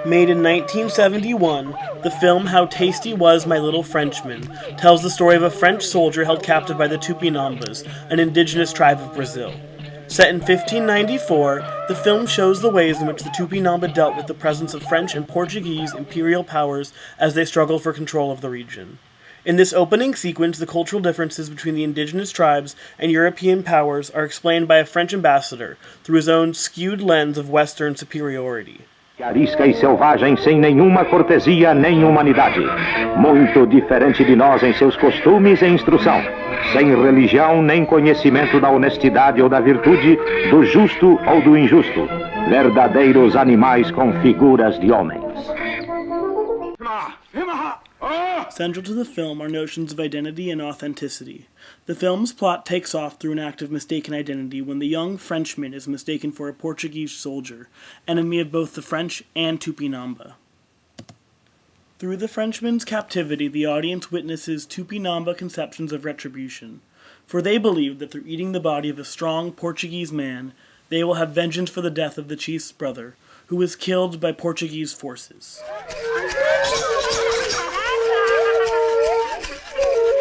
Made in 1971, the film How Tasty Was My Little Frenchman tells the story of a French soldier held captive by the Tupinambas, an indigenous tribe of Brazil. Set in 1594, the film shows the ways in which the Tupinamba dealt with the presence of French and Portuguese imperial powers as they struggled for control of the region. In this opening sequence, the cultural differences between the indigenous tribes and European powers are explained by a French ambassador through his own skewed lens of Western superiority. Arisca e selvagem sem nenhuma cortesia nem humanidade, muito diferente de nós em seus costumes e instrução, sem religião nem conhecimento da honestidade ou da virtude, do justo ou do injusto, verdadeiros animais com figuras de homens. Central to the film are notions of identity and authenticity. The film's plot takes off through an act of mistaken identity when the young Frenchman is mistaken for a Portuguese soldier, enemy of both the French and Tupinamba. Through the Frenchman's captivity, the audience witnesses Tupinamba conceptions of retribution, for they believe that through eating the body of a strong Portuguese man, they will have vengeance for the death of the chief's brother, who was killed by Portuguese forces.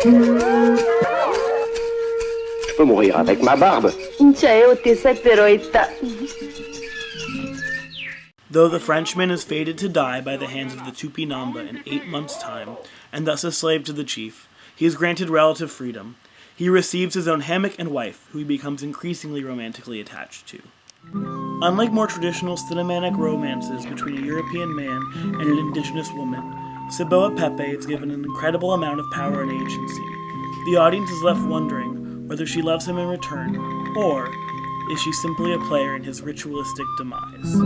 Je peux mourir avec ma barbe. Though the Frenchman is fated to die by the hands of the Tupinamba in 8 months' time, and thus a slave to the chief, he is granted relative freedom. He receives his own hammock and wife, who he becomes increasingly romantically attached to. Unlike more traditional cinematic romances between a European man and an indigenous woman, Ciboa Pepe is given an incredible amount of power and agency. The audience is left wondering whether she loves him in return, or is she simply a player in his ritualistic demise.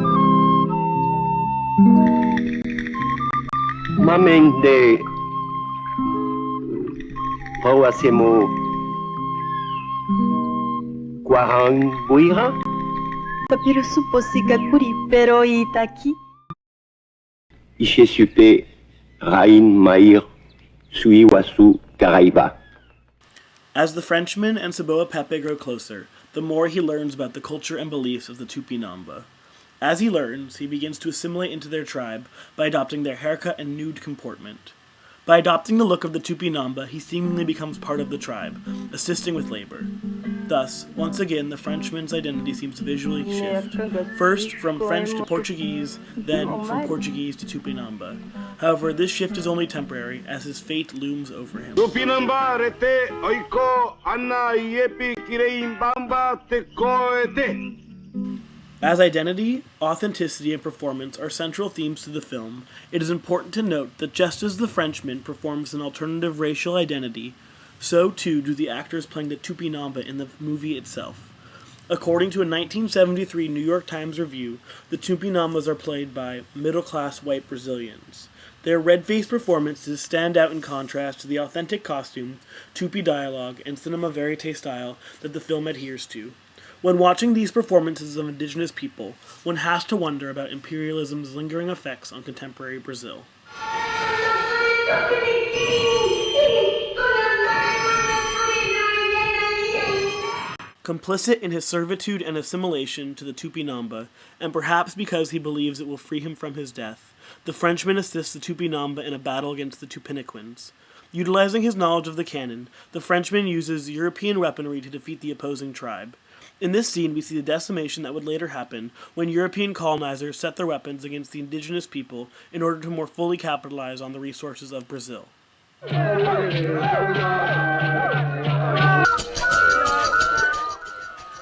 Mamem de Roasemo Guarang Buira? Papiro suposikat puri pero itaki. Ishe supe Rain Mair Suiwasu Karaiba. As the Frenchman and Ciboa Pepe grow closer, the more he learns about the culture and beliefs of the Tupinamba. As he learns, he begins to assimilate into their tribe by adopting their haircut and nude comportment. By adopting the look of the Tupinamba, he seemingly becomes part of the tribe, assisting with labor. Thus, once again, the Frenchman's identity seems to visually shift, first from French to Portuguese, then from Portuguese to Tupinamba. However, this shift is only temporary, as his fate looms over him. Tupinamba rete oiko anna iepi kireimbamba tekoete. As identity, authenticity, and performance are central themes to the film, it is important to note that just as the Frenchman performs an alternative racial identity, so too do the actors playing the Tupinamba in the movie itself. According to a 1973 New York Times review, the Tupinambas are played by middle-class white Brazilians. Their red-faced performances stand out in contrast to the authentic costumes, Tupi dialogue, and cinema verite style that the film adheres to. When watching these performances of indigenous people, one has to wonder about imperialism's lingering effects on contemporary Brazil. Complicit in his servitude and assimilation to the Tupinamba, and perhaps because he believes it will free him from his death, the Frenchman assists the Tupinamba in a battle against the Tupiniquins. Utilizing his knowledge of the canon, the Frenchman uses European weaponry to defeat the opposing tribe. In this scene, we see the decimation that would later happen when European colonizers set their weapons against the indigenous people in order to more fully capitalize on the resources of Brazil.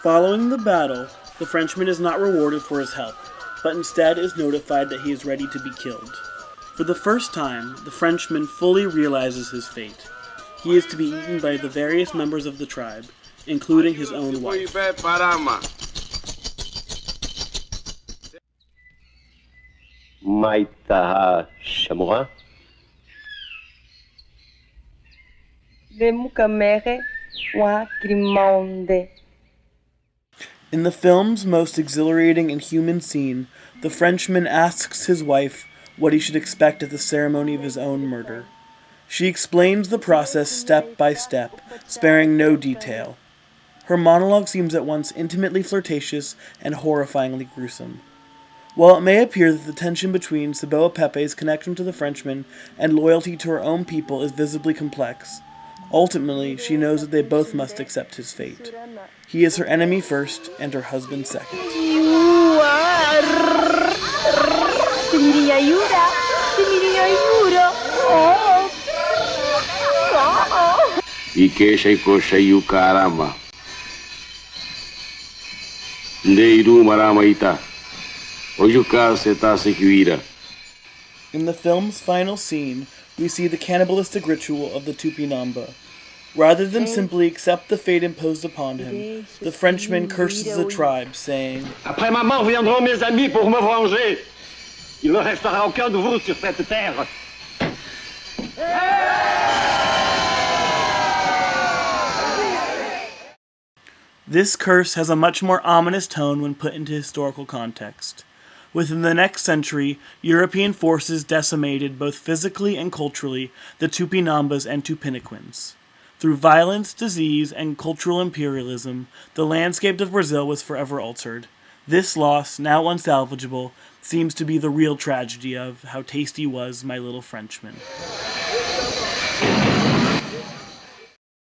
Following the battle, the Frenchman is not rewarded for his help, but instead is notified that he is ready to be killed. For the first time, the Frenchman fully realizes his fate. He is to be eaten by the various members of the tribe, including his own wife. Maitaha Shamura? Vemukamere wa grimonde. In the film's most exhilarating and human scene, the Frenchman asks his wife what he should expect at the ceremony of his own murder. She explains the process step by step, sparing no detail. Her monologue seems at once intimately flirtatious and horrifyingly gruesome. While it may appear that the tension between Ceboa Pepe's connection to the Frenchman and loyalty to her own people is visibly complex, ultimately she knows that they both must accept his fate. He is her enemy first and her husband second. Ikesha ikosha yukarama. Ndeiru marama ita. Ojuka seta sequira. In the film's final scene, we see the cannibalistic ritual of the Tupinamba. Rather than simply accept the fate imposed upon him, the Frenchman curses the tribe, saying, Après ma mort viendront mes amis pour me venger. Il ne restera aucun de vous sur cette terre. This curse has a much more ominous tone when put into historical context. Within the next century, European forces decimated both physically and culturally the Tupinambas and Tupiniquins. Through violence, disease, and cultural imperialism, the landscape of Brazil was forever altered. This loss, now unsalvageable, seems to be the real tragedy of How Tasty Was My Little Frenchman.